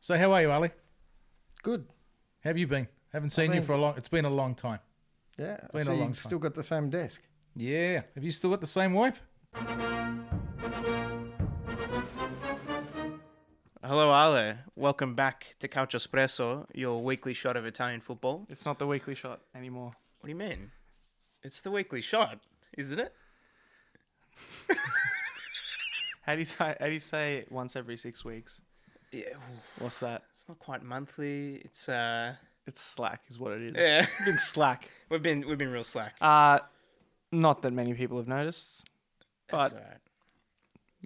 So how are you, Ali? Good. How have you been? Haven't seen you for a long. It's been a long time. Yeah. Been a so long you time. still got the same desk. Yeah. Have you still got the same wife? Hello, Ale. Welcome back to Calciospresso, your weekly shot of Italian football. It's not the weekly shot anymore. What do you mean? It's the weekly shot, isn't it? How do you say it once every 6 weeks? Yeah, What's that? it's not quite monthly. It's It's slack, is what it is. yeah. It's been slack. we've been real slack. Not that many people have noticed, That's but all right.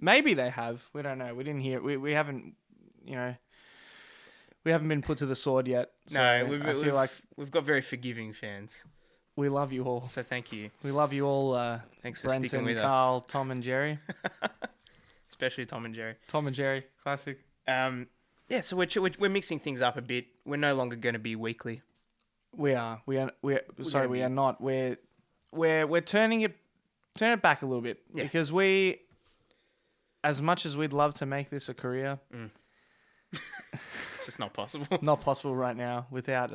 maybe they have. We don't know. We didn't hear. We haven't. You know. We haven't been put to the sword yet. So No, I feel like we've got very forgiving fans. we love you all. So thank you. We love you all. Thanks for Brenton, sticking with Carl, Tom, and Jerry. us, especially Tom and Jerry. Tom and Jerry, classic. Yeah. So we're mixing things up a bit. We're no longer going to be weekly. We are. gonna We be- are not. We're turning it back a little bit Yeah. because we, as much as we'd love to make this a career, It's just not possible. not possible right now without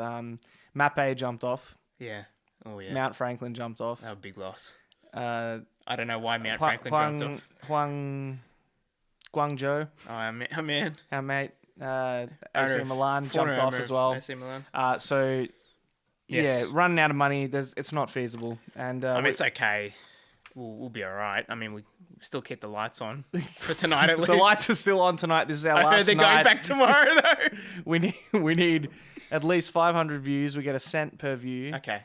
Mape jumped off, Yeah. Oh yeah. Mount Franklin jumped off, That was a big loss. uh, I don't know why Mount Franklin jumped off. Guangzhou, Oh man. our mate, AC Owner- Milan former jumped off owner as of well. AC Milan. So Yes. yeah, running out of money. It's not feasible, and I mean, it's okay. We'll be all right. I mean, we still keep the lights on for tonight at least. the lights are still on tonight. This is our I heard last they're night. going back tomorrow though. We need at least 500 views. We get a cent per view. Okay.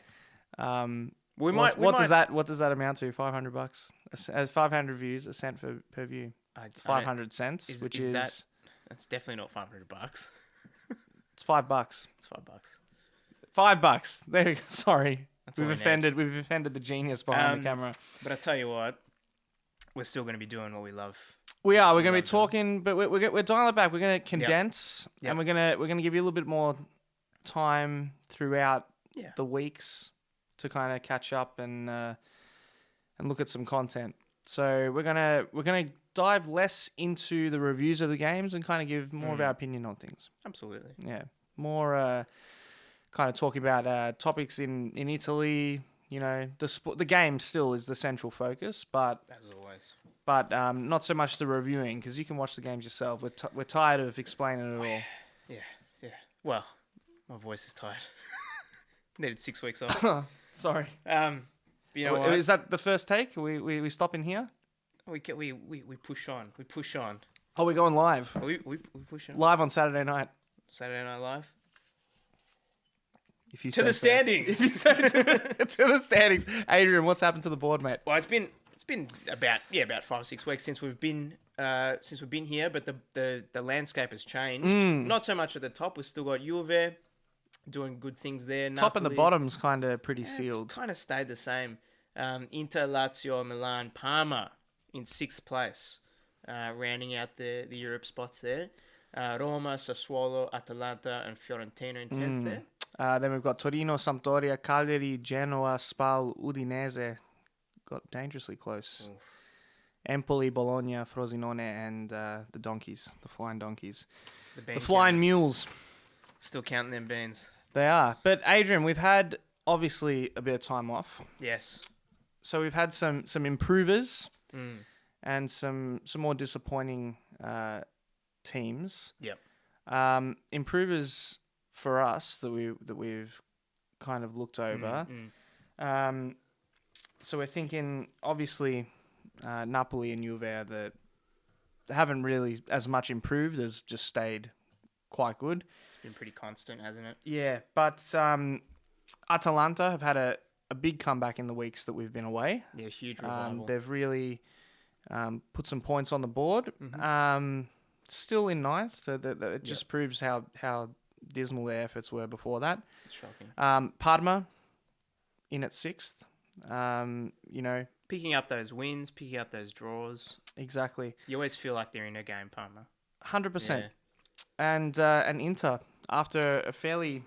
What, might- what does that amount to? $500. 500 views, a cent per view. It's 500 cents, is- which is is that- That's definitely not $500. it's $5. It's $5. $5. There. You go. Sorry, That's all we've we offended. We've offended the genius behind the camera. But I tell you what, we're still going to be doing what we love. We are. We're going to be love that. talking, but we're dialing it back. We're going to condense, Yep. and we're gonna give you a little bit more time throughout Yeah. the weeks to kind of catch up and look at some content. So we're gonna dive less into the reviews of the games and kind of give more of our opinion on things. Absolutely. Yeah, more kind of talking about topics in Italy. You know, the game still is the central focus, but As always. not so much the reviewing because you can watch the games yourself. We're tired of explaining it all. Yeah. Well, my voice is tired. Needed 6 weeks off. Sorry. But you know what? Is that the first take? We stop in here? We push on. We push on. Oh, we're going live. We push on. Live on Saturday night. Saturday Night Live. If you To say the so. standings. To the standings. Adrian, what's happened to the board, mate? Well, it's been about 5 or 6 weeks since we've been here, but the landscape has changed. Not so much at the top. We've still got Juve doing good things there. Top and the Napoli. bottom's kind of pretty Yeah, sealed. It's kind of stayed the same. Inter, Lazio, Milan, Parma in 6th place, rounding out the Europe spots there. Roma, Sassuolo, Atalanta, and Fiorentina in 10th there. Then we've got Torino, Sampdoria, Cagliari, Genoa, Spal, Udinese. Got dangerously close. Empoli, Bologna, Frosinone, and the Donkeys, the Flying Donkeys. bean The Flying counters. Mules. Still counting them beans. They are. But Adrian, we've had obviously a bit of time off. Yes. So we've had some improvers and some more disappointing teams. Yep. Improvers for us that we've kind of looked over. So we're thinking obviously Napoli and Juve are that haven't really as much improved as just stayed quite good. It's been pretty constant, hasn't it? Yeah, but Atalanta have had a big comeback in the weeks that we've been away. Yeah, huge revival. They've really put some points on the board. Still in ninth. So it just proves how dismal their efforts were before that. It's shocking. Parma in at 6th. You know, Picking up those wins, picking up those draws. exactly. You always feel like they're in a game, Parma. 100%. Yeah. And Inter, after a fairly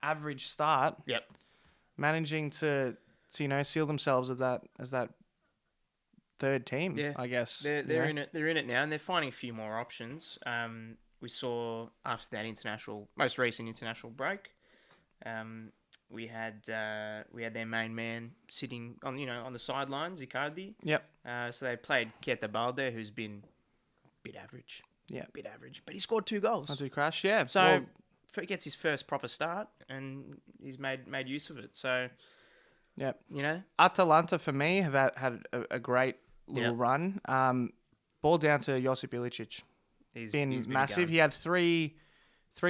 average start, Yep. managing to seal themselves as that third team. Yeah. I guess They're in it. They're in it now, and they're finding a few more options. we saw after that most recent international break, we had their main man sitting on the sidelines, Icardi. Yep. So they played Keita Balde, who's been a bit average. Yeah. Bit average, but he scored 2 goals. Not too crash. Yeah. So well, he gets his first proper start, and he's made use of it. So yeah. Atalanta for me have had a great little run. Ball down to Josip Ilicic. He's been massive. He had three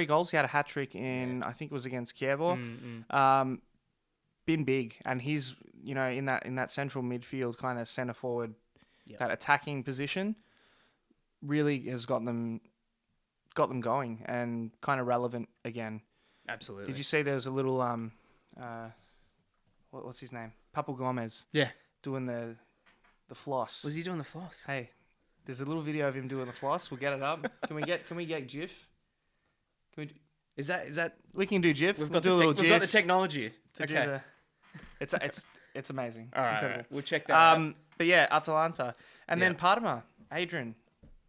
goals. He had a hat trick in I think it was against Kievo. Been big, and he's in that central midfield kind of centre forward, that attacking position, really has got them going and kind of relevant again. Absolutely. Did you see there was a little what's his name? Papu Gomez. Yeah. Doing the floss. Was he doing the floss? Hey, there's a little video of him doing the floss. We'll get it up. Can we get GIF? Is that? We can do GIF. We've we'll got do we've got the technology. Okay. It's amazing. All right, Incredible. we'll check that out. But yeah, Atalanta, and then Parma, Adrian.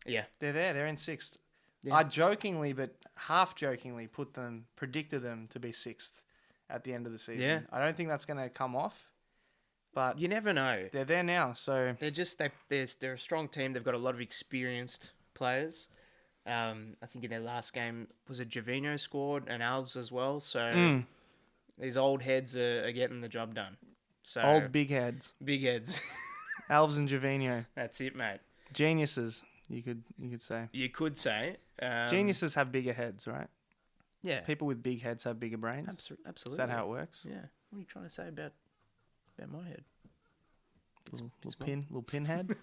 Yeah, they're there. They're in 6th. Yeah. I jokingly, but half jokingly, predicted them to be 6th at the end of the season. Yeah. I don't think that's going to come off, but you never know. They're there now, so they're a strong team. They've got a lot of experienced players. I think in their last game was it Jovino scored and Alves as well. So these old heads are getting the job done. So old big heads, Alves and Jovino. That's it, mate. Geniuses, you could say. You could say geniuses have bigger heads, right? Yeah. People with big heads have bigger brains. Absolutely. Is that how it works? Yeah. What are you trying to say about my head? Little pinhead.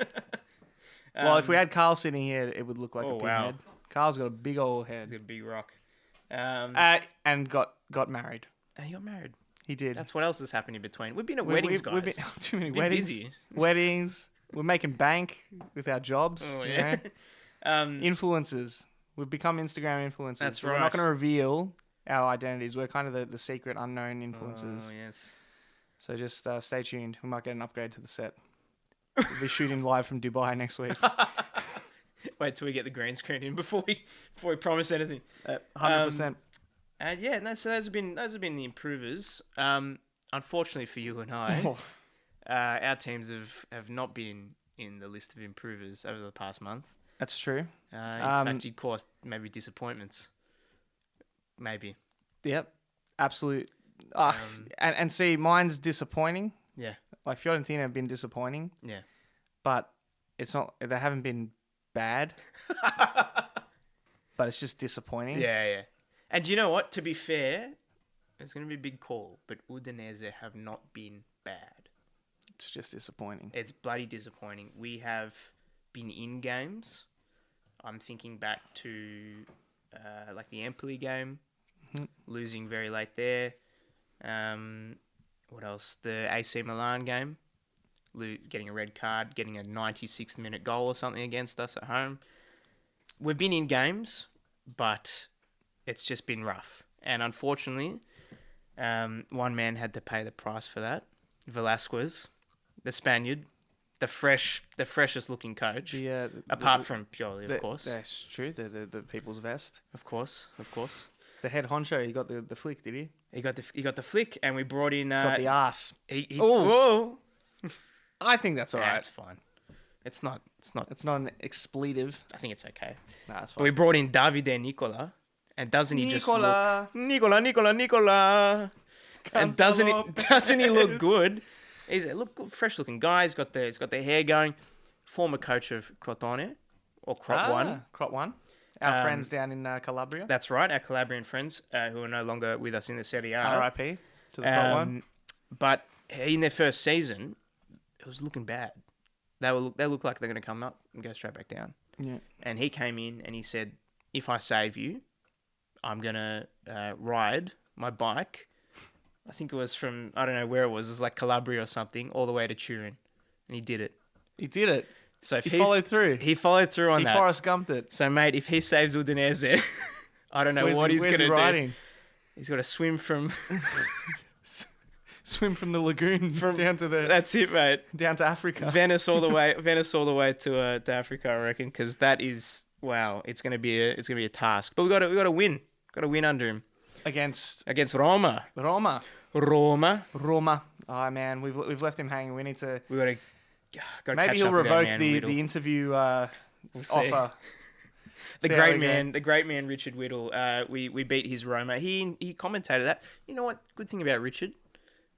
Well, if we had Carl sitting here, it would look like a pinhead. Wow. Carl's got a big old head. He's got a big rock. And got married. And he got married. He did. That's what else has happened in between. We've been at weddings, guys. We've been too many We've been weddings. busy. Weddings. We're making bank with our jobs. Oh, yeah. Influencers. We've become Instagram influencers. That's We're right. not going to reveal our identities. We're kind of the secret unknown influencers. Oh, yes. So just stay tuned. We might get an upgrade to the set. We'll be shooting live from Dubai next week. Wait till we get the green screen in before we promise anything. 100%. So those have been the improvers. Unfortunately for you and I, our teams have not been in the list of improvers over the past month. That's true. In fact, you'd caused maybe disappointments. Maybe. Yep. Absolute. And see, mine's disappointing. Yeah. Like Fiorentina have been disappointing. Yeah. But it's not. They haven't been bad. But it's just disappointing. Yeah. And you know what? To be fair, it's going to be a big call, but Udinese have not been bad. It's just disappointing. It's bloody disappointing. We have been in games. I'm thinking back to like the Empoli game, losing very late there. What else? The AC Milan game, getting a red card, getting a 96th minute goal or something against us at home. We've been in games, but it's just been rough. And unfortunately, one man had to pay the price for that. Velasquez, the Spaniard, the freshest looking coach. Apart from Pioli, of course. That's true. The people's vest. Of course. The head honcho, he got the flick, did he? He got the flick, and we brought in. Got the ass. Whoa! I think that's all right. It's fine. It's not. It's not an expletive. I think it's okay. Nah, it's But fine. we brought in Davide Nicola, and doesn't he just look Nicola? And doesn't he look good? He's a fresh looking guy. He's got the hair going. Former coach of Crotone or Crot One. Crot One. Our friends down in Calabria. That's right, our Calabrian friends who are no longer with us in the Serie A. R.I.P. to the Crot One. But in their first season, it was looking bad. They look like they're going to come up and go straight back down. Yeah. And he came in and he said, if I save you, I'm going to ride my bike. I think it was from, I don't know where it was like Calabria or something, all the way to Turin. And he did it. He did it. So if he followed through. He followed through on that. He Forrest Gumped it. So, mate, if he saves Udinese, I don't know what he's going to do. He's got to swim from... Swim from the lagoon down to the... That's it, mate. Down to Africa. Venice all the way to Africa, I reckon, because that is wow, it's gonna be a task. But we got to win. Got to win under him Against against Roma. Roma. Roma. Oh man, we've left him hanging. We need to. We got to. Maybe he'll revoke the interview We'll see. offer. The See how great we go. man, Richard Whittle. We beat his Roma. He commentated that. You know what? Good thing about Richard,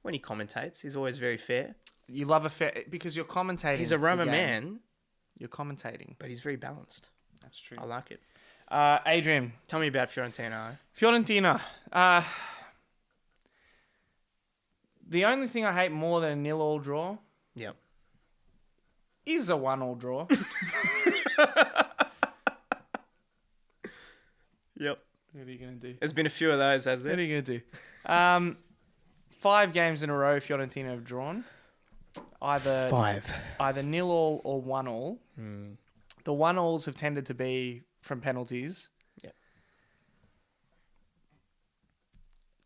when he commentates, he's always very fair. You love a fair because you're commentating. He's a the Roma game. man, You're commentating. but he's very balanced. That's true. I like it. Adrian, Tell me about Fiorentina. Fiorentina. The only thing I hate more than a 0-0 draw Yep. is a 1-1 draw. Yep. What are you gonna do? There's been a few of those, has What there? are you gonna do? 5 games in a row Fiorentina have drawn. Either 0-0 or 1-1. The 1-1s have tended to be from penalties. Yep.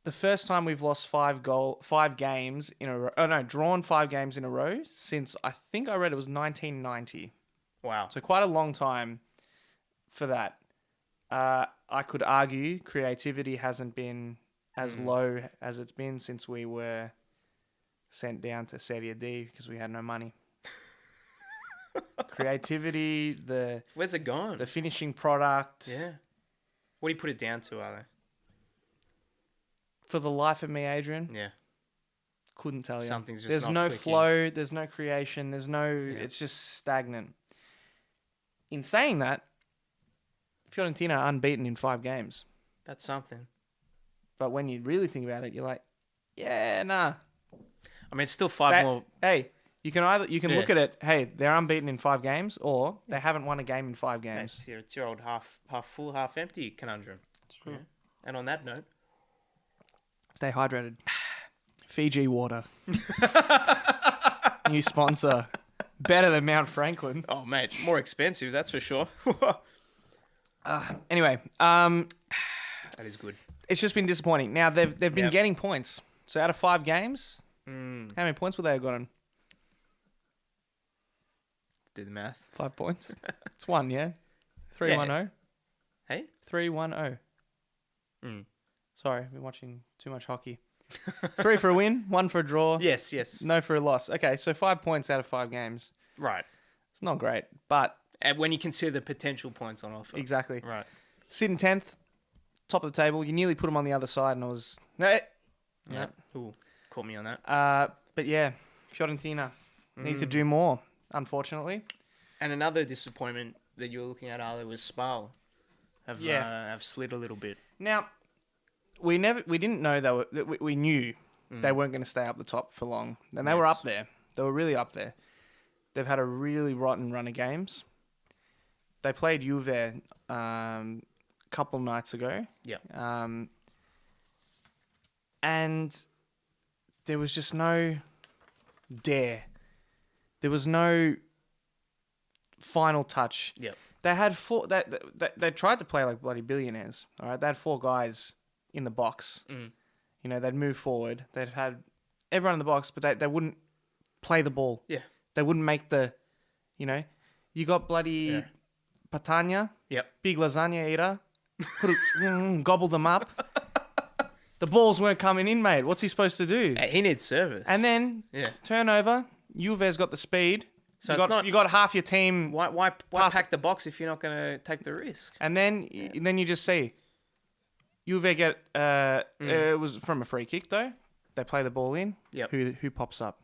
The first time we've lost 5 games in a row. Oh no, drawn 5 games in a row since I think I read it was 1990. Wow. So quite a long time for that. I could argue creativity hasn't been as low as it's been since we were sent down to Serie D because we had no money. Creativity, Where's it gone? the finishing product. Yeah. What do you put it down to, Ale? For the life of me, Adrian, Yeah. couldn't tell you. Something's just There's not no clicking. flow. There's no creation. There's no. It's just stagnant. In saying that, Fiorentina are unbeaten in 5 games. That's something. But when you really think about it, you're like, yeah, nah. I mean, it's still 5 more. Hey, you can Yeah. look at it. Hey, they're unbeaten in 5 games, or they haven't won a game in 5 games. It's your old half full, half empty conundrum. It's true. Yeah. And on that note, Stay hydrated. Fiji water. New sponsor. Better than Mount Franklin. oh mate, more expensive, that's for sure. Anyway, That is good. it's just been disappointing. Now they've been Yep. getting points. So out of 5 games, how many points would they have gotten? Do the math. 5 points. It's 1, yeah. 3-1-0. Hey? 3-1-0. Mm. Sorry, I've been watching too much hockey. 3 for a win, 1 for a draw. Yes. No for a loss. Okay, so 5 points out of 5 games. Right. It's not great, but And when you consider the potential points on offer. exactly. Right. Sitting 10th, top of the table. You nearly put them on the other side, and I was... Yeah. No. Ooh, caught me on that. But yeah, Fiorentina need to do more, unfortunately. And another disappointment that you were looking at, Ale, was Spal. Have slid a little bit. Now, we didn't know we knew they weren't going to stay up the top for long. And they were up there. They were really up there. They've had a really rotten run of games. They played Juve a couple nights ago. Yeah. And there was just no dare. There was no final touch. Yep. They had 4. They tried to play like bloody billionaires. All right, they had 4 guys in the box. You know, they'd move forward. They'd had everyone in the box, but they wouldn't play the ball. Yeah. They wouldn't make the, you know, you got bloody Patania, Yep. big lasagna eater, could have gobbled them up. The balls weren't coming in, mate. What's he supposed to do? Hey, he needs service. And then turnover. Juve's got the speed. So you got half your team. Why pass pack the box if you're not going to take the risk? And then you just see Juve get it was from a free kick though. They play the ball in. Yep. Who pops up?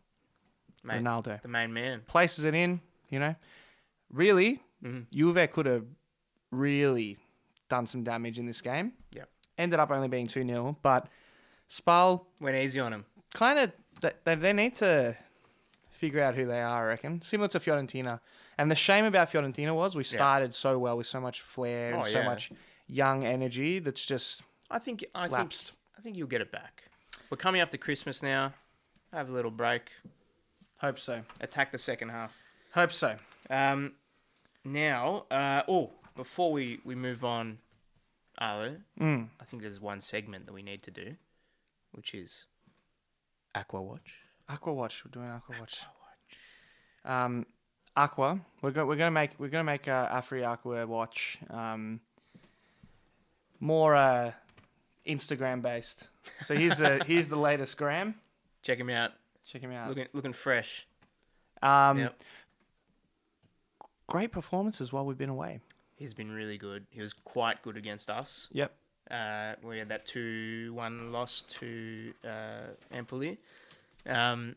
Mate, Ronaldo the main man. places it in. You know, really, Juve could have really done some damage in this game. Yep. Ended up only being 2-0, but Spal Went easy on him. kind of they need to figure out who they are, I reckon. Similar to Fiorentina. And the shame about Fiorentina was we started so well with so much flair and so much young energy that's just I think lapsed. I think you'll get it back. We're coming up to Christmas now. Have a little break. Hope so. Attack the second half. Hope so. Now, before we move on, Ale, I think there's one segment that we need to do, which is Aqua Watch. Aqua Watch. We're doing Aqua Watch. Aqua. We're gonna make Afri Aqua watch more Instagram based. So here's the latest gram. Check him out. Check him out. Looking fresh. Yep. Great performances while we've been away. He's been really good. He was quite good against us. Yep. We had that 2-1 loss to Empoli. No,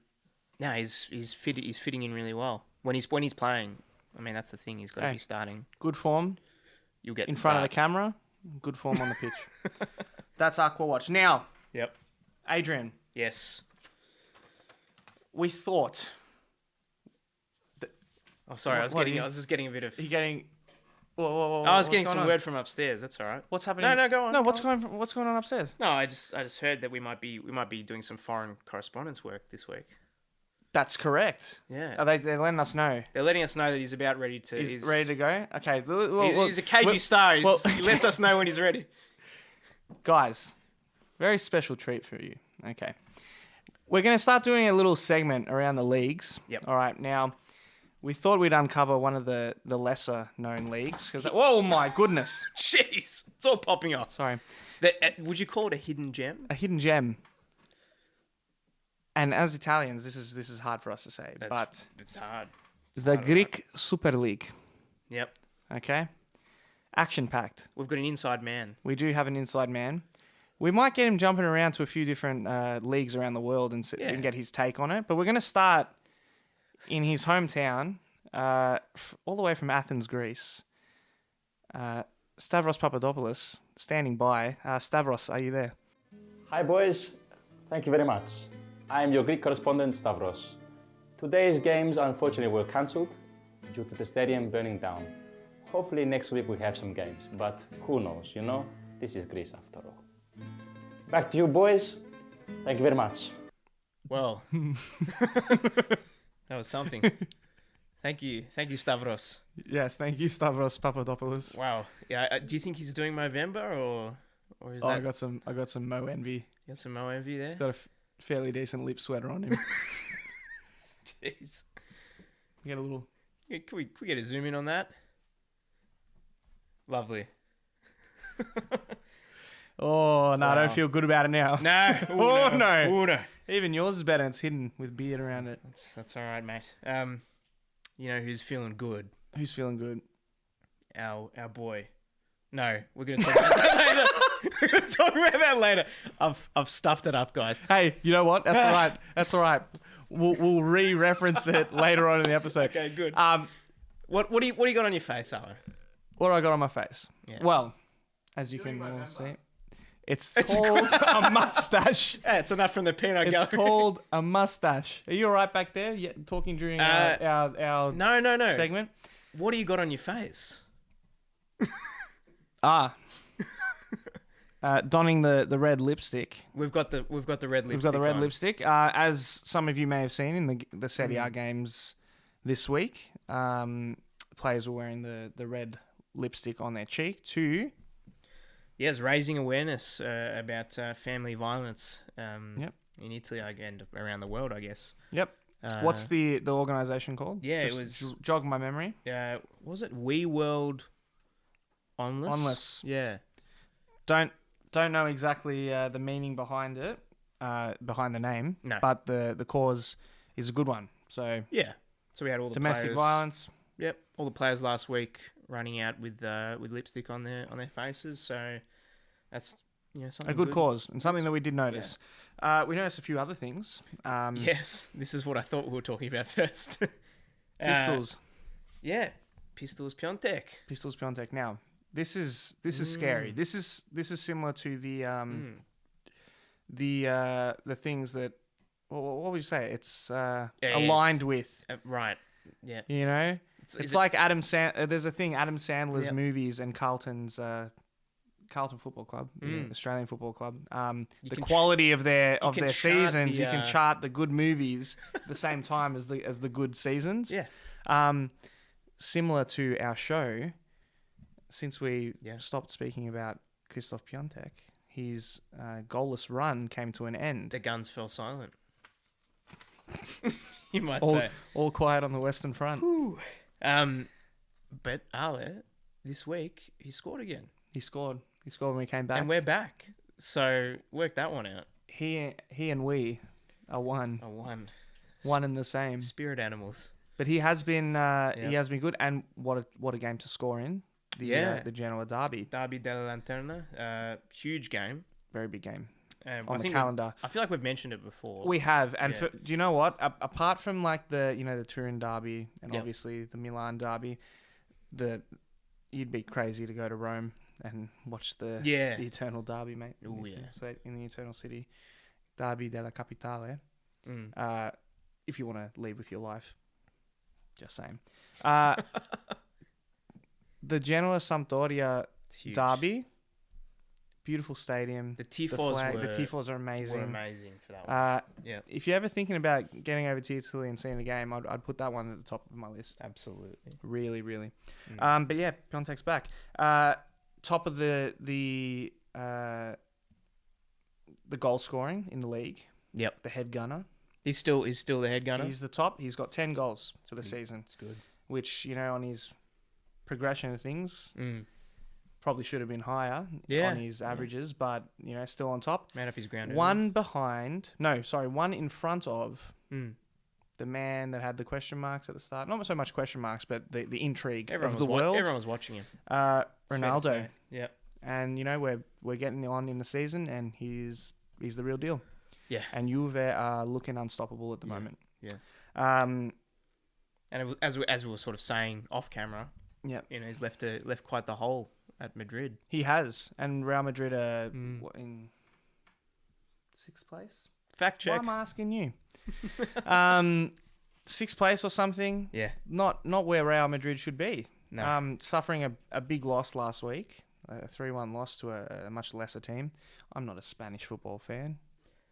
he's fitting in really well when he's playing. I mean, that's the thing. He's got to be starting. Good form. You'll get in front of the camera. Good form on the pitch. That's Aqua Watch. Now, Yep. Adrian, Yes. we thought Oh, sorry. I was just getting a bit of. he getting. Whoa, I was what's getting going some on? word from upstairs. That's all right. What's happening? No, go on. No, go on. what's going on upstairs? No, I just heard that we might be doing some foreign correspondence work this week. That's correct. Yeah. Are they're letting us know. They're letting us know that he's about ready to. He's ready to go. Okay. He's a cagey star. He lets us know when he's ready. Guys, very special treat for you. Okay. We're going to start doing a little segment around the leagues. Yep. All right. Now, we thought we'd uncover one of the lesser known leagues. Oh, my goodness. Jeez, it's all popping off. Sorry. Would you call it a hidden gem? A hidden gem. And as Italians, this is hard for us to say. But it's hard. the Greek Super League. Yep. Okay. Action-packed. We've got an inside man. We do have an inside man. We might get him jumping around to a few different leagues around the world and get his take on it. But we're going to start in his hometown, all the way from Athens, Greece. Stavros Papadopoulos, standing by. Stavros, are you there? Hi boys, thank you very much. I am your Greek correspondent Stavros. Today's games unfortunately were cancelled due to the stadium burning down. Hopefully next week we have some games, but who knows, you know? This is Greece after all. Back to you boys, thank you very much. Well, that was something. Thank you, Stavros. Yes, thank you, Stavros Papadopoulos. Wow. Yeah. Do you think he's doing Movember or is that? I got some Mo envy. You got some Mo envy there. He's got a fairly decent lip sweater on him. Jeez. Get a little. Yeah, can we get a zoom in on that? Lovely. Oh no, I don't feel good about it now. No. Oh no. Ooh, no. Even yours is better. It's hidden with beard around it. That's all right, mate. You know who's feeling good? Who's feeling good? Our boy. No, we're gonna talk about that later. We're gonna talk about that later. I've stuffed it up, guys. Hey, you know what? That's all right. That's all right. We'll re-reference it later on in the episode. Okay, good. What do you got on your face, Alan? What do I got on my face? Yeah. Well, as you can all see, it's called a mustache. Yeah, it's enough from the peanut It's gallery. called a mustache. Are you all right back there? Yeah, talking during our No. segment. What do you got on your face? Donning the red lipstick. We've got the red lipstick. We've got the red on. lipstick. As some of you may have seen in the Serie A games this week, players were wearing the red lipstick on their cheek too. Yes, raising awareness about family violence. Yep. In Italy and around the world, I guess. Yep. What's the organisation called? Yeah, Just it was. jog my memory. Was it We World Onless? Onless. Yeah. Don't know exactly the meaning behind it, behind the name. No. But the cause is a good one. So Yeah. So we had all the domestic players, violence. Yep, all the players last week running out with lipstick on their faces. So that's something A good cause and something that we did notice. We noticed a few other things. Yes, this is what I thought we were talking about first. Pistols. Yeah, Pistols Piontek. Pistols Piontek. Now, this is scary. This is similar to the things that what would you say? It's aligned with. Right. Yeah. You know, it's like Adam there's a thing Adam Sandler's Yep. movies and Carlton's Carlton Football Club, Australian Football Club. The can quality of their can chart seasons, the, you can chart the good movies at the same time as the good seasons. Yeah. Similar to our show, since we Yeah. stopped speaking about Christoph Piontek, his goalless run came to an end. The guns fell silent. You might all, say. all quiet on the Western Front. But Ale, this week he scored again, He scored. He scored when we came back. and we're back. So work that one out. He and we are one and the same. Spirit animals. But he has been good, and what a game to score in. The Genoa derby, Derby della Lanterna, huge game. very big game I on the think calendar. I feel like we've mentioned it before. We have, and Yeah. do you know what? Apart from like the Turin derby and Yep. obviously the Milan derby, you'd be crazy to go to Rome and watch the eternal derby, mate. Ooh, So in the eternal city, Derby della Capitale. Mm. If you want to leave with your life, just saying. The Genoa Sampdoria It's huge. derby, beautiful stadium. The Tifos the Tifos are amazing. were amazing for that one. Yeah, If you're ever thinking about getting over to Italy and seeing a game, I'd put that one at the top of my list. absolutely. Really, really. Mm. But yeah, Piontek's back. Top of the goal scoring in the league. Yep, The head gunner. he's still the head gunner. He's the top. He's got 10 goals for the season, It's good. which, on his progression of things, Mm. probably should have been higher Yeah, on his averages, but, still on top. Man up his ground. One in front of Mm. the man that had the question marks at the start. Not so much question marks, but the intrigue Everyone of was the world. Everyone was watching him. It's fair to Ronaldo. say. Yep. And we're getting on in the season, and he's the real deal. Yeah. And Juve are looking unstoppable at the Yeah. moment. Yeah. Um. And it was, as we were sort of saying off camera, Yeah. he's left quite the hole at Madrid. He has, and Real Madrid are Mm. in 6th place. Fact Why check. am I asking you? 6th place or something. Yeah. Not where Real Madrid should be. No. Suffering a big loss last week, a 3-1 loss to a much lesser team. I'm not a Spanish football fan,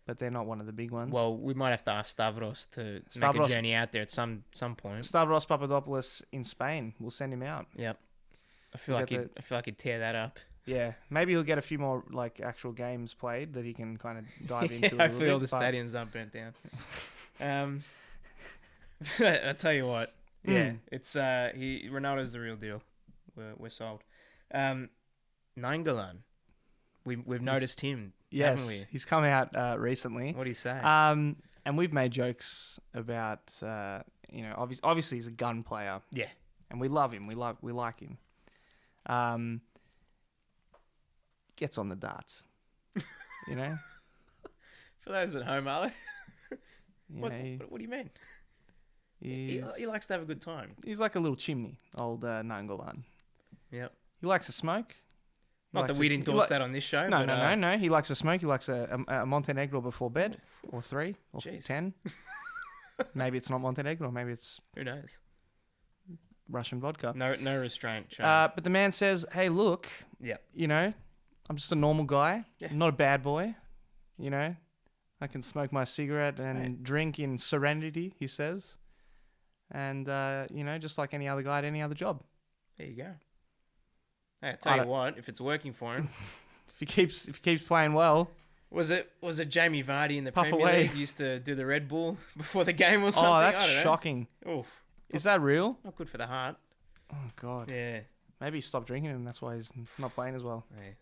but they're not one of the big ones. Well, we might have to ask Stavros to make a Stavros- journey out there at some point. Stavros Papadopoulos in Spain. We'll send him out. Yep. I feel We'll like he'd tear that up. Yeah, maybe he'll get a few more like actual games played that he can kind of dive into. I a little feel bit, the but- stadiums aren't burnt down. I tell you what, yeah, it's Ronaldo's the real deal. We're sold. Nainggolan, we've noticed him. Yes, haven't we? he's come out recently. What do you say? And we've made jokes about obviously he's a gun player. Yeah. And we love him. We like him. Gets on the darts. For those at home, Ale, You what know, do you mean? He likes to have a good time. he's like a little chimney, old Nainggolan. Yep. He likes to smoke. He Not likes that we'd he endorse li- that on this show. No, but, no. He likes to smoke. He likes a Montenegro before bed, or 3, or Jeez. 10. Maybe it's not Montenegro. Maybe it's Who knows? Russian vodka. No restraint. Shane. But the man says, "Hey, look, Yep. I'm just a normal guy. Yeah. I'm not a bad boy. I can smoke my cigarette and Right. drink in serenity," he says. And just like any other guy at any other job. There you go. Hey, I tell I you don't- what, if it's working for him, If he keeps playing well. was it Jamie Vardy in the Puff Premier away. League used to do the Red Bull before the game or something? Oh, that's I don't know. shocking. Oh, Is that real? not good for the heart. Oh God. Yeah. Maybe he stopped drinking and that's why he's not playing as well. Hey,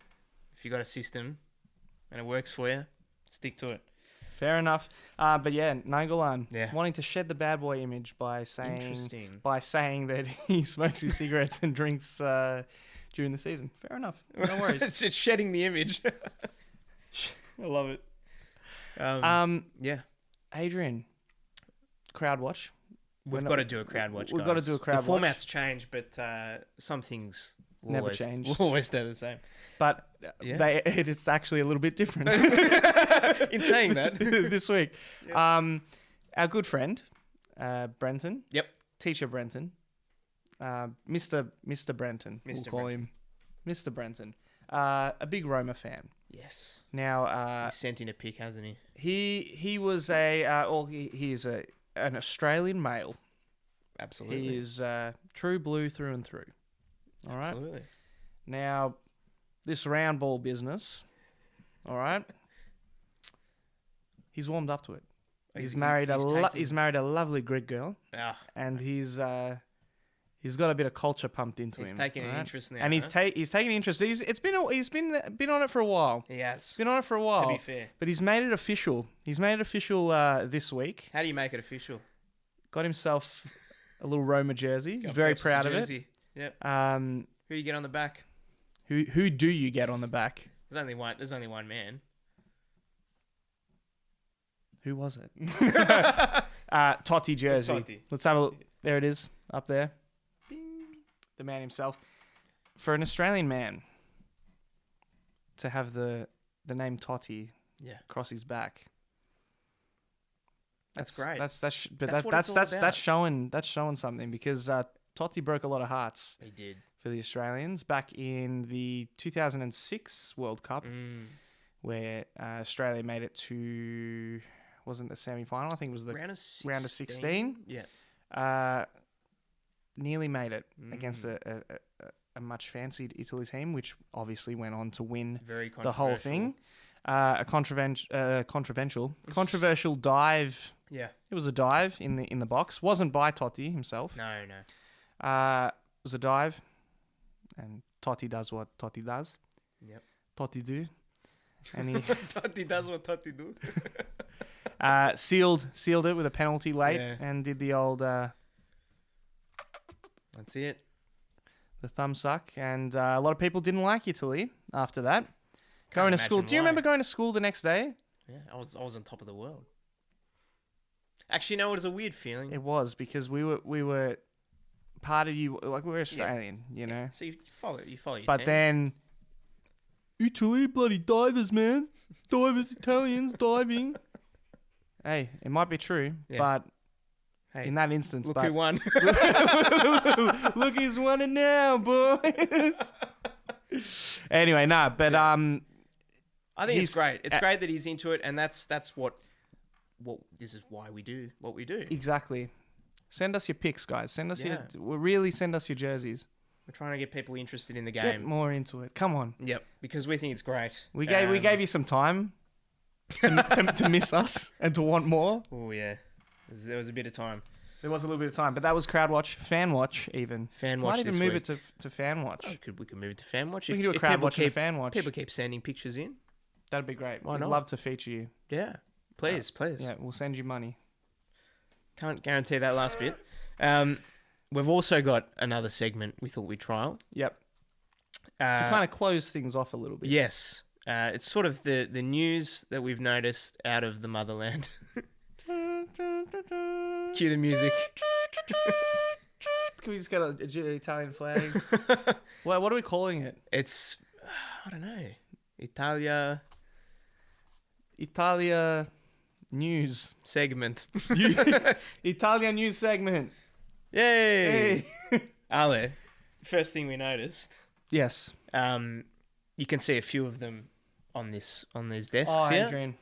if you got a system and it works for you, stick to it. Fair enough. But yeah, Nainggolan Yeah. wanting to shed the bad boy image by saying Interesting. that he smokes his cigarettes and drinks during the season. Fair enough. No worries. it's shedding the image. I love it. Yeah. Adrian, crowd watch. We've We're got not- to do a crowd watch. we've gotta guys. do a crowd The watch. formats change, but some things will Never always, change. will always stay the same. But Yeah. it's actually a little bit different In saying that, this week. Our good friend, Brenton. Yep. Teacher Brenton. Mr. Brenton. We'll Mr. call him Mr. Brenton. A big Roma fan. yes, Now, he sent in a pic, hasn't he? he was he is an Australian male. Absolutely. He is true blue through and through. All right. Absolutely. Now, this round ball business, all right, he's warmed up to it. He's married he's taking- married a lovely Greek girl, Ah, and he's got a bit of culture pumped into he's him. taking an alright? interest now. And he's huh? taking interest. He's been on it for a while. He has. Been on it for a while. To be fair, But he's made it official. This week. how do you make it official? Got himself a little Roma jersey. He's Got very purchased a proud of it. jersey. Yep. Um, Who do you get on the back? who do you get on the back? There's only one. There's only one man. Who was it? Totti jersey. Totti. Let's have a look. There it is, up there. The man himself. For an Australian man to have the name Totti Yeah. across his back. That's great. But That's what it's all about. that's showing something, because Totti broke a lot of hearts He did. for the Australians back in the 2006 World Cup, where Australia made it to, wasn't the semi-final, I think it was the Round of 16. Yeah. Nearly made it against a much fancied Italy team, which obviously went on to win Very the whole controversial. thing. A controversial dive. Yeah. It was a dive in the box. Wasn't by Totti himself. No. It was a dive, and Totti does what Totti does. Yep. Totti do, and he Totti does what Totti do. sealed it with a penalty late, Yeah. and did the old That's it. the thumb suck, and a lot of people didn't like Italy after that. Going to school. imagine Do you why. remember going to school the next day? Yeah. I was on top of the world. Actually, no, it was a weird feeling. It was, because we were part of you, like, we're Australian, you know. So you follow your But team. then Italy, bloody divers, man. Divers, Italians, diving. Hey, it might be true, Yeah. but Hey, in that instance, look but who won. look who's winning now, boys. Anyway, no, but I think he's- it's great. It's great that he's into it, and that's what this is why we do what we do. exactly. Send us your picks, guys. Send us Yeah. send us your jerseys. We're trying to get people interested in the Get game. more into it. Come on. Yep, because we think it's great. We gave you some time to miss us and to want more. Oh yeah, there was a bit of time. There was a little bit of time, but that was crowd watch, fan watch, even. Fan Might watch even this move week. it to fan watch. Oh, we could move it to fan watch. We can do a crowd people watch and a keep, fan watch. People keep sending pictures in. That'd be great. Why We'd not? love to feature you. Yeah, please. Yeah, we'll send you money. Can't guarantee that last bit. We've also got another segment we thought we'd trial. Yep. To kind of close things off a little bit. Yes. It's sort of the news that we've noticed out of the motherland. Cue the music. Can we just get an Italian flag? What are we calling it? It's, I don't know, Italia Italia news. segment. Italia news segment. Yay! Hey. Ale, first thing we noticed, Yes. you can see a few of them on these desks Oh, here. Adrian.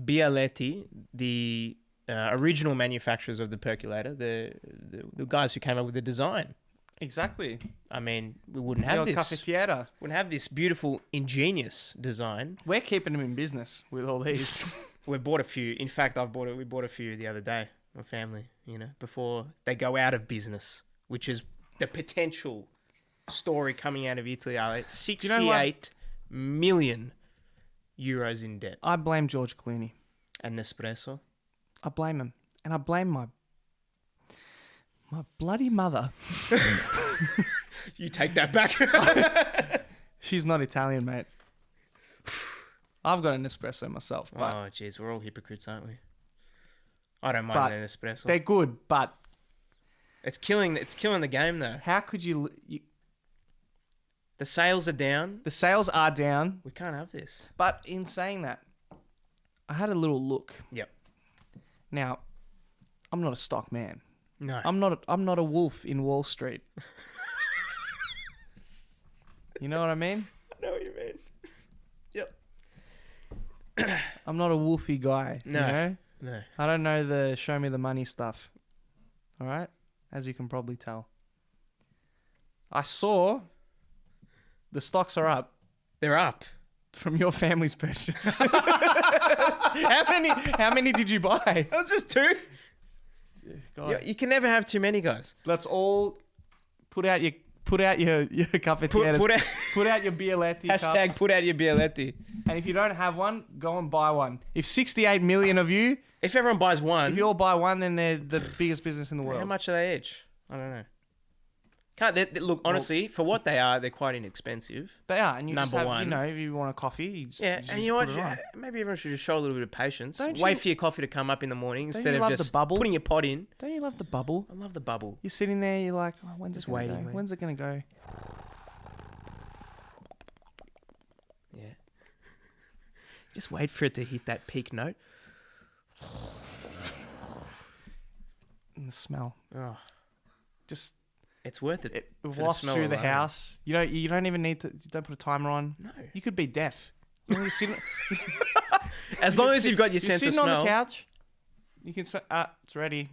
Bialetti, the original manufacturers of the Percolator, the guys who came up with the design. Exactly. I mean, we wouldn't The have old this. caffettiera. Wouldn't have this beautiful, ingenious design. We're keeping them in business with all these. We bought a few. In fact, we bought a few the other day. My family, before they go out of business, which is the potential story coming out of Italy. Ale. 68 million euros in debt. I blame George Clooney. And Nespresso. I blame him. And I blame my bloody mother. You take that back. She's not Italian, mate. I've got an espresso myself, but Oh, jeez, we're all hypocrites, aren't we? I don't But mind an espresso. they're good. But It's killing the game though. how could you? The sales are down. The sales are down. We can't have this. But in saying that, I had a little look. Yep. Now, I'm not a stock man. No. I'm not a wolf in Wall Street. You know what I mean? I know what you mean. Yep. I'm not a wolfy guy. No. You know? No. I don't know the show me the money stuff. All right? As you can probably tell. I saw the stocks are up. They're up. from your family's purchase. How many did you buy? That was just 2. God. You can never have too many, guys. Let's all put out your caffettieras. Put out your Bialetti Hashtag cups. put out your Bialetti. And if you don't have one, go and buy one. If 68 million of you, If everyone buys one, if you all buy one, then they're the biggest business in the world. how much are they each? I don't know. Look, honestly, for what they are, they're quite inexpensive. They are, and you just Number have, one. you know, if you want a coffee, you just, Yeah, you and just you know put what? it on. Maybe everyone should just show a little bit of patience. Don't Wait you- for your coffee to come up in the morning Don't instead you of love the just bubble? putting your pot in. Don't you love the bubble? I love the bubble. You're sitting there, you're like, oh, when's Just it going to waiting, go? mate. When's it going to go? Yeah. Just wait for it to hit that peak note. And the smell. Oh, Just, it's worth it. it the wafts smell through the alone. house. You don't even need to, you don't put a timer on. No. You could be deaf. You know, you're sitting, As long as you've got your you're sense of sitting smell. on the couch. You can smell, it's ready.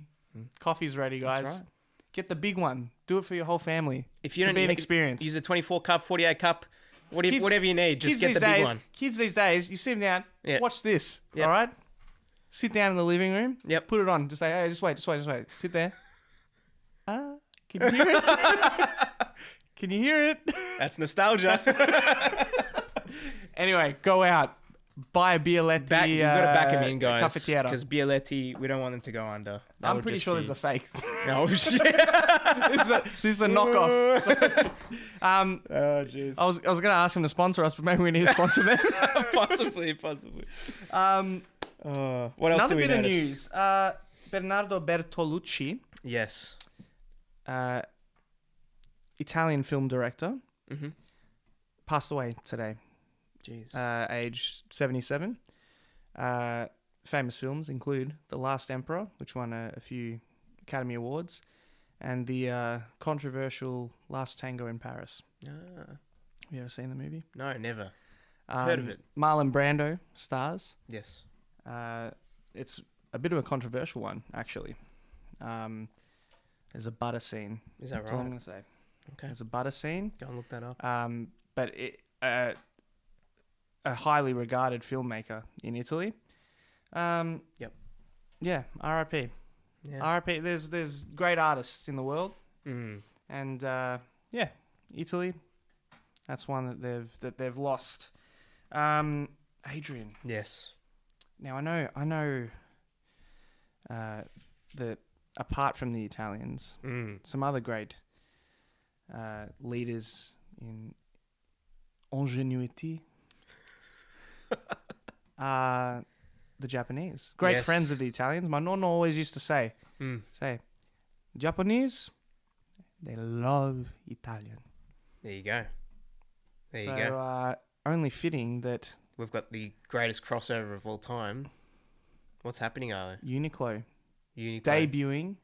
Coffee's ready, guys. That's right. Get the big one. Do it for your whole family. If you It'll don't be an make- experience. Use a 24 cup, 48 cup, Kids- whatever you need. Just get Kids the these big days, one. Kids these days, you sit them down, Yeah. watch this, Yep. all right? Sit down in the living room, Yep. put it on, just say, hey, just wait. Sit there. Can you hear it? Can you hear it? That's nostalgia. Anyway, go out, buy a Bialetti. You've got to back him in, guys. Caffettiera. Because Bialetti, we don't want them to go under. That I'm would pretty just sure be- this is a fake. Oh, shit. this is a knockoff. Oh, jeez. I was going to ask him to sponsor us, but maybe we need to sponsor them. Possibly. What else Another do we bit of notice? news. Bernardo Bertolucci, Yes. Italian film director, Mm-hmm. passed away today, Jeez. age 77. Famous films include The Last Emperor, which won a few Academy Awards, and the controversial Last Tango in Paris. Ah, Have you ever seen the movie? no, never. Heard of it. Marlon Brando stars. Yes. It's a bit of a controversial one, actually. There's a butter scene. Is that That's all I'm right? going to say. Okay. There's a butter scene. Go and look that up. But a highly regarded filmmaker in Italy. Yep. Yeah, R.I.P. Yeah. R.I.P. There's great artists in the world, Mm. and yeah, Italy. That's one that they've lost. Adrian. Yes. Now I know. That apart from the Italians, some other great leaders in ingenuity are the Japanese. Great Yes. friends of the Italians. My nonna always used to say, Japanese, they love Italian. There you go. There so, you go. Only fitting that We've got the greatest crossover of all time. What's happening, Arlo? Uniqlo Uniqlo debuting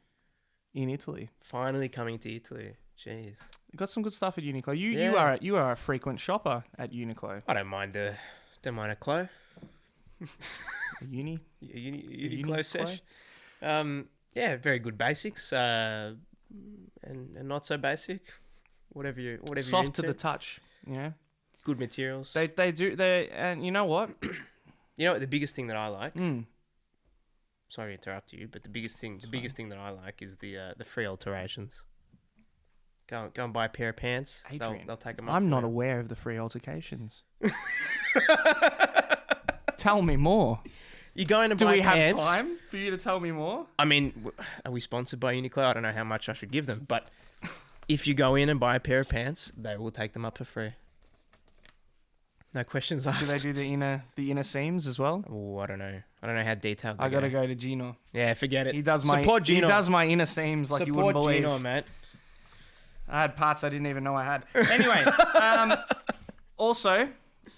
in Italy. finally coming to Italy. Jeez. They've got some good stuff at Uniqlo. Yeah. You are a frequent shopper at Uniqlo. I don't mind a clo. Uniqlo? Uniqlo sesh. Yeah, very good basics. And not so basic. Whatever you're Soft to into. the touch. Yeah. Good materials. They do and you know what? You know what the biggest thing that I like? Mm. Sorry to interrupt you, but the biggest thing that I like is the free alterations. Go and buy a pair of pants. Adrian, They'll take them up. I'm for not you. aware of the free altercations. Tell me more. You go in and Do buy we have pants. time for you to tell me more? I mean, are we sponsored by Uniqlo? I don't know how much I should give them, but if you go in and buy a pair of pants, they will take them up for free. No questions asked. Do they do the inner seams as well? Oh, I don't know. I don't know how detailed. I gotta go to Gino. Yeah, forget it. He does my Support Gino. He does my inner seams like you wouldn't Support believe. Gino, mate. I had parts I didn't even know I had. Anyway, also,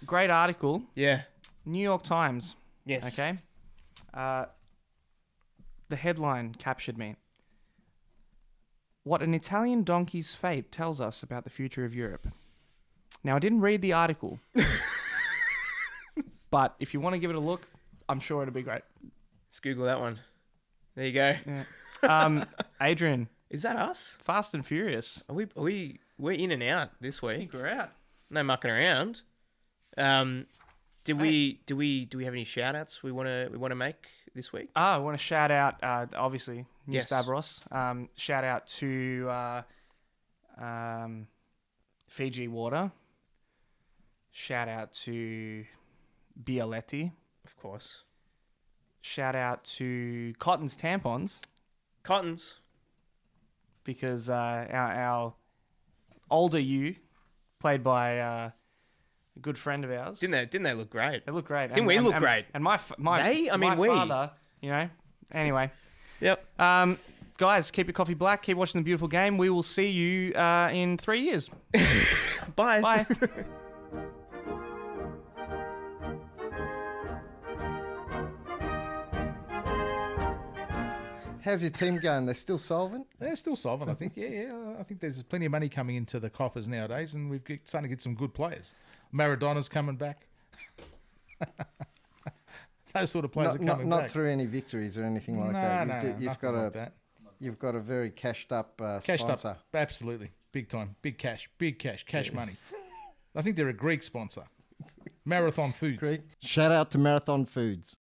great article, Yeah. New York Times. Yes. Okay. The headline captured me. What an Italian donkey's fate tells us about the future of Europe. Now, I didn't read the article, but if you want to give it a look, I'm sure it'll be great. Let's Google that one. There you go. Yeah. Adrian, Is that us? Fast and Furious. We're in and out this week. We're out. No mucking around. Do we have any shout outs we want to make this week? I want to shout out, obviously, New Yes. Stavros. Shout out to Fiji Water. Shout out to Bialetti. Of course. Shout out to Cotton's Tampons, Cottons. because our older you, played by a good friend of ours. Didn't they look great? They look great. Didn't we look great? And my They? I mean, my we. father, you know. Anyway, Yep. guys, keep your coffee black. Keep watching the beautiful game. We will see you in 3 years. Bye. Bye. How's your team going? They're still solvent? They're still solvent, I think. Yeah. I think there's plenty of money coming into the coffers nowadays, and starting to get some good players. Maradona's coming back. Those sort of players are coming Not back. through any victories or anything like No, that. no, nothing like that. You've got a very cashed up Cashed sponsor. up, absolutely, big time, big cash, money. I think they're a Greek sponsor. Marathon Foods. Great. Shout out to Marathon Foods.